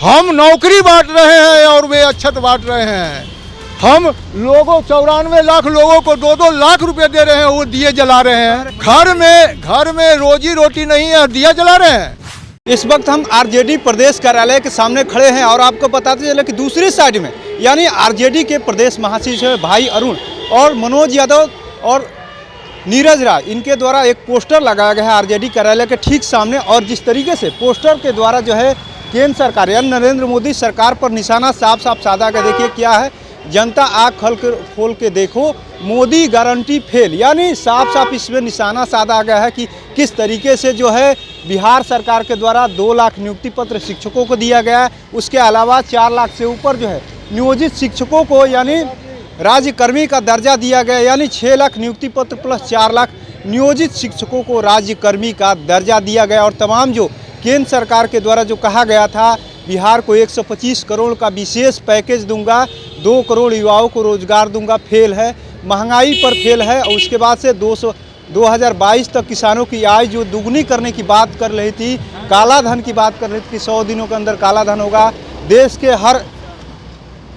हम नौकरी बांट रहे हैं और वे अच्छत बांट रहे हैं। हम लोगों 94 लाख लोगों को 2-2 लाख रुपए दे रहे हैं, वो दिए जला रहे हैं। घर में रोजी रोटी नहीं है, दिया जला रहे हैं। इस वक्त हम आरजेडी प्रदेश कार्यालय के सामने खड़े हैं और आपको बताते चले कि दूसरी साइड में यानी आरजेडी के प्रदेश महासचिव भाई अरुण और मनोज यादव और नीरज राय, इनके द्वारा एक पोस्टर लगाया गया है आरजेडी कार्यालय के ठीक सामने। और जिस तरीके से पोस्टर के द्वारा जो है केंद्र सरकार यानी नरेंद्र मोदी सरकार पर निशाना साफ साफ साधा कर देखिए क्या है, जनता आँख खोल के देखो, मोदी गारंटी फेल। यानी साफ साफ इसमें निशाना साधा गया है कि किस तरीके से जो है बिहार सरकार के द्वारा 2 लाख नियुक्ति पत्र शिक्षकों को दिया गया है। उसके अलावा 4 लाख से ऊपर जो है नियोजित शिक्षकों को यानी राज्यकर्मी का दर्जा दिया गया, यानी 6 लाख नियुक्ति पत्र प्लस 4 लाख नियोजित शिक्षकों को राज्यकर्मी का दर्जा दिया गया। और तमाम जो केंद्र सरकार के द्वारा जो कहा गया था बिहार को 125 करोड़ का विशेष पैकेज दूंगा, 2 करोड़ युवाओं को रोजगार दूंगा, फेल है। महंगाई पर फेल है। और उसके बाद से 2022 तक किसानों की आय जो दुगनी करने की बात कर रही थी, काला धन की बात कर रही थी कि 100 दिनों के अंदर काला धन होगा, देश के हर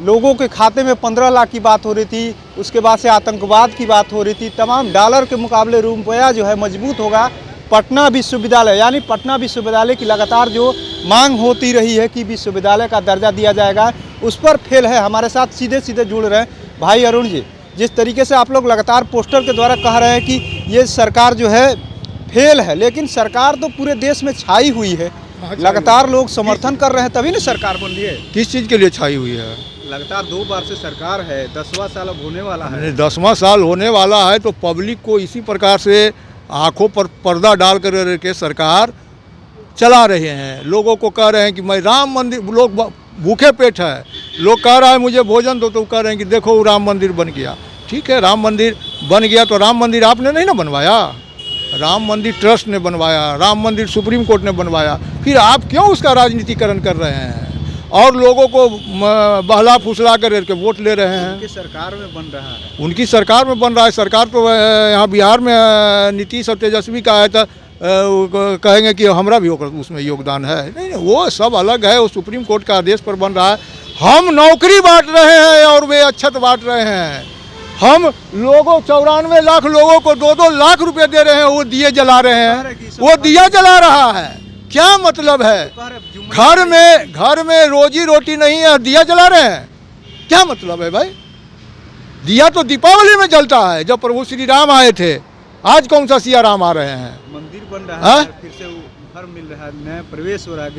लोगों के खाते में 15 लाख की बात हो रही थी। उसके बाद से आतंकवाद की बात हो रही थी। तमाम डॉलर के मुकाबले रुपया जो है मजबूत होगा। पटना विश्वविद्यालय यानी पटना विश्वविद्यालय की लगातार जो मांग होती रही है कि विश्वविद्यालय का दर्जा दिया जाएगा, उस पर फेल है। हमारे साथ सीधे सीधे जुड़ रहे हैं भाई अरुण जी। जिस तरीके से आप लोग लगातार पोस्टर के द्वारा कह रहे हैं कि ये सरकार जो है फेल है, लेकिन सरकार तो पूरे देश में छाई हुई है, लगातार लोग समर्थन कर रहे हैं, तभी ना सरकार बन रही है। किस चीज़ के लिए छाई हुई है? लगातार 2 बार से सरकार है, 10वां साल अब होने वाला है। 10वां साल होने वाला है तो पब्लिक को इसी प्रकार से आंखों पर पर्दा डाल कर के सरकार चला रहे हैं। लोगों को कह रहे हैं कि मैं राम मंदिर, लोग भूखे पेट है, लोग कह रहा है मुझे भोजन दो, तो कह रहे हैं कि देखो राम मंदिर बन गया। ठीक है, राम मंदिर बन गया तो राम मंदिर आपने नहीं ना बनवाया, राम मंदिर ट्रस्ट ने बनवाया, राम मंदिर सुप्रीम कोर्ट ने बनवाया, फिर आप क्यों उसका राजनीतिकरण कर रहे हैं और लोगों को बहला फुसला कर वोट ले रहे हैं? उनकी सरकार में बन रहा है, उनकी सरकार में बन रहा है। सरकार तो यहाँ बिहार में नीतीश और तेजस्वी का है तो कहेंगे कि हमारा भी उसमें योगदान है। नहीं, वो सब अलग है, वो सुप्रीम कोर्ट का आदेश पर बन रहा है। हम नौकरी बांट रहे हैं और वे अच्छत बांट रहे हैं। हम लोगों 94 लाख लोगों को 2-2 लाख रुपए दे रहे हैं, वो दिए जला रहे हैं, वो दिया जला रहा है। क्या मतलब है? घर में रोजी रोटी नहीं है, दिया जला रहे हैं, क्या मतलब है भाई? दिया तो दीपावली में जलता है जब प्रभु श्री राम आए थे। आज कौन सा सिया राम आ रहे हैं? मंदिर बन रहा है, फिर से घर मिल रहा है, नया प्रवेश हो रहा है,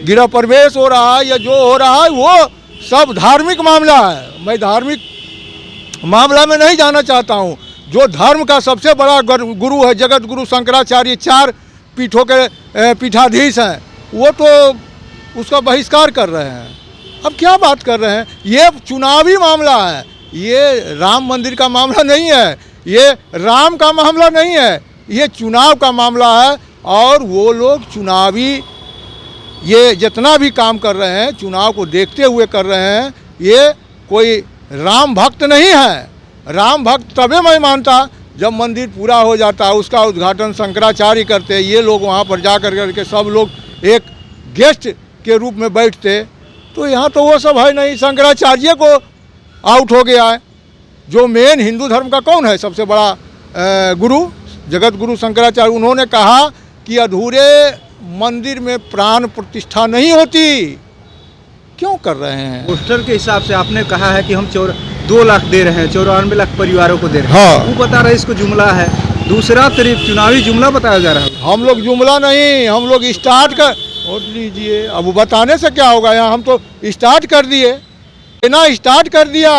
गृह प्रवेश हो रहा है, या जो हो रहा है वो सब धार्मिक मामला है। मैं धार्मिक मामला में नहीं जाना चाहता हूँ। जो धर्म का सबसे बड़ा गुरु है, जगत गुरु शंकराचार्य, 4 पीठों के पीठाधीश हैं, वो तो उसका बहिष्कार कर रहे हैं। अब क्या बात कर रहे हैं? ये चुनावी मामला है, ये राम मंदिर का मामला नहीं है, ये राम का मामला नहीं है, ये चुनाव का मामला है। और वो लोग चुनावी ये जितना भी काम कर रहे हैं चुनाव को देखते हुए कर रहे हैं। ये कोई राम भक्त नहीं है। राम भक्त तभी मैं मानता जब मंदिर पूरा हो जाता, उसका उद्घाटन शंकराचार्य करते, ये लोग वहाँ पर जा कर के सब लोग एक गेस्ट के रूप में बैठते। तो यहाँ तो वो सब है नहीं, शंकराचार्य को आउट हो गया है। जो मेन हिंदू धर्म का कौन है सबसे बड़ा गुरु, जगत गुरु शंकराचार्य, उन्होंने कहा कि अधूरे मंदिर में प्राण प्रतिष्ठा नहीं होती। क्यों कर रहे हैं? पोस्टर के हिसाब से आपने कहा है कि हम 2 लाख दे रहे हैं, 94 लाख परिवारों को दे रहे हैं। हाँ, वो बता रहे इसको जुमला है, दूसरा तरफ चुनावी जुमला बताया जा रहा है। हम लोग जुमला नहीं, हम लोग स्टार्ट कर वोट लीजिए। अब बताने से क्या होगा, यहाँ हम तो स्टार्ट कर दिए, इतना स्टार्ट कर दिया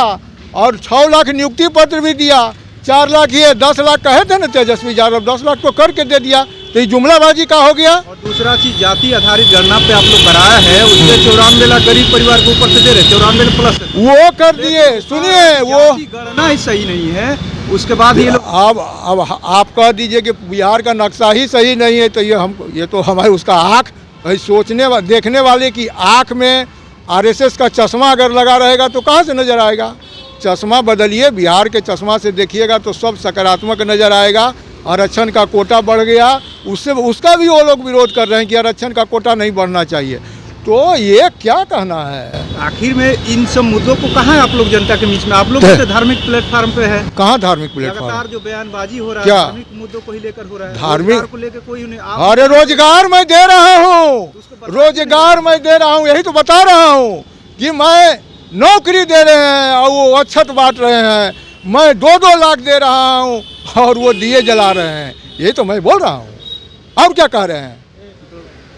और 6 लाख नियुक्ति पत्र भी दिया, 4 लाख ये 10 लाख कहे थे ना तेजस्वी यादव, 10 लाख तो करके दे दिया। तो ये जुमलाबाजी का हो गया। और दूसरा चीज जाति आधारित गणना पे आप लोग कराया है, उसमें 94 लाख गरीब परिवार के ऊपर से दे रहे, 94 प्लस वो कर दिए। सुनिए, वो गणना ही सही नहीं है। उसके बाद ये लोग अब आप कह दीजिए कि बिहार का नक्शा ही सही नहीं है, तो ये तो हमारे उसका आँख सोचने देखने वाले की आँख में आरएसएस का चश्मा अगर लगा रहेगा तो कहाँ से नजर आएगा? चश्मा बदलिए, बिहार के चश्मा से देखिएगा तो सब सकारात्मक नजर आएगा। आरक्षण का कोटा बढ़ गया, उससे उसका भी वो लोग विरोध कर रहे हैं कि आरक्षण का कोटा नहीं बढ़ना चाहिए। तो ये क्या कहना है? आखिर में इन सब मुद्दों को कहाँ आप लोग जनता के बीच में, आप लोग तो धार्मिक प्लेटफॉर्म पे है, कहाँ धार्मिक प्लेटफॉर्म? लगातार जो बयानबाजी हो रहा है क्या? धार्मिक मुद्दों को ही लेकर हो रहा है, धार्मिक रोजगार को लेकर कोई नहीं। अरे रोजगार मैं दे रहा हूँ, रोजगार मैं दे रहा हूँ, यही तो बता रहा हूँ कि मैं नौकरी दे रहे हैं और वो अक्षत बांट रहे हैं, मैं 2-2 लाख दे रहा हूँ और वो दिए जला रहे हैं, यही तो मैं बोल रहा हूँ। और क्या कह रहे हैं?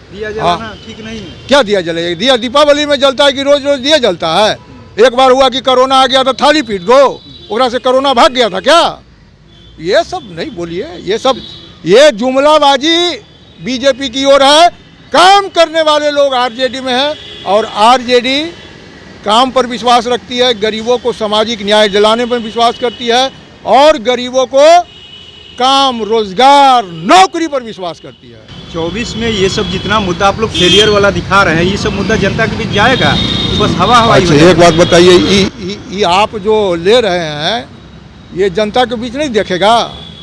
दिया जलाना ठीक नहीं है। क्या दिया जलेगा? दिया दीपावली में जलता है कि रोज रोज दिया जलता है? एक बार हुआ कि कोरोना आ गया था, थाली पीट दो, ओकरा से कोरोना भाग गया था क्या? ये सब नहीं बोलिए, ये जुमलाबाजी बीजेपी की ओर है। काम करने वाले लोग आरजेडी में हैं और आरजेडी काम पर विश्वास रखती है, गरीबों को सामाजिक न्याय दिलाने पर विश्वास करती है और गरीबों को काम, रोजगार, नौकरी पर विश्वास करती है। 24 में ये सब जितना मुद्दा आप लोग फेलियर वाला दिखा रहे हैं, ये सब मुद्दा जनता के बीच जाएगा तो बस हवा हवाई हो अच्छा, जाएगा। एक बात बताइए, ये आप जो ले रहे हैं ये जनता के बीच नहीं देखेगा?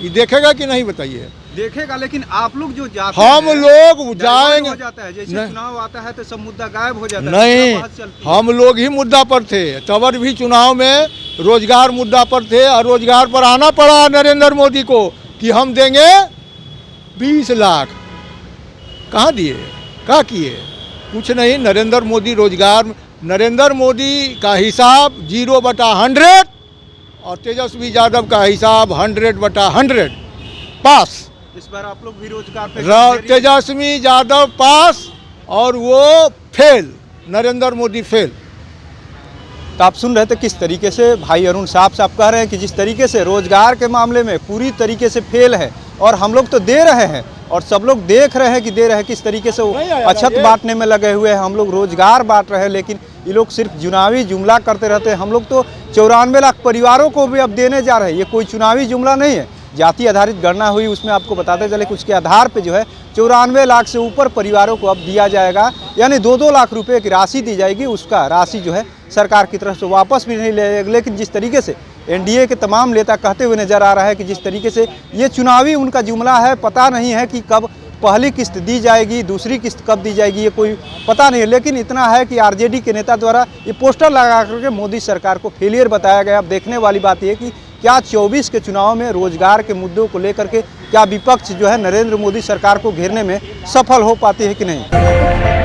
ये देखेगा कि नहीं बताइए? देखेगा, लेकिन आप लोग जो जाते हम हैं, लोग जाएंगे, हो जाता है जैसे नहीं। चुनाव आता है तो सब मुद्दा गायब हो जाता है, नहीं, बात चलती है। हम लोग ही मुद्दा पर थे, तब भी चुनाव में रोजगार मुद्दा पर थे और रोजगार पर आना पड़ा नरेंद्र मोदी को कि हम देंगे 20 लाख। कहाँ दिए? क्या किए? कुछ नहीं। नरेंद्र मोदी रोजगार, नरेंद्र मोदी का हिसाब 0/100 और तेजस्वी यादव का हिसाब 100/100 पास। इस बार आप लोग भी रोजगार पे तेजस्वी यादव पास और वो फेल, नरेंद्र मोदी फेल। तो आप सुन रहे थे किस तरीके से भाई अरुण साफ कह रहे हैं कि जिस तरीके से रोजगार के मामले में पूरी तरीके से फेल है और हम लोग तो दे रहे हैं और सब लोग देख रहे हैं कि दे रहे हैं, किस तरीके से वो अछत बांटने में लगे हुए हैं। हम लोग रोजगार बांट रहे हैं लेकिन ये लोग सिर्फ चुनावी जुमला करते रहते हैं। हम लोग तो 94 लाख परिवारों को भी अब देने जा रहे हैं, ये कोई चुनावी जुमला नहीं है। जाति आधारित गणना हुई, उसमें आपको बताते चले कि उसके आधार पे जो है 94 लाख से ऊपर परिवारों को अब दिया जाएगा, यानी 2-2 लाख रुपए की राशि दी जाएगी। उसका राशि जो है सरकार की तरफ से वापस भी नहीं लेगा। लेकिन जिस तरीके से एनडीए के तमाम नेता कहते हुए नजर आ रहा है कि जिस तरीके से ये चुनावी उनका जुमला है, पता नहीं है कि कब पहली किस्त दी जाएगी, दूसरी किस्त कब दी जाएगी, ये कोई पता नहीं है। लेकिन इतना है कि आरजेडी के नेता द्वारा ये पोस्टर लगा करके मोदी सरकार को फेलियर बताया गया। अब देखने वाली बात यह कि क्या 24 के चुनाव में रोजगार के मुद्दों को लेकर के क्या विपक्ष जो है नरेंद्र मोदी सरकार को घेरने में सफल हो पाती है कि नहीं।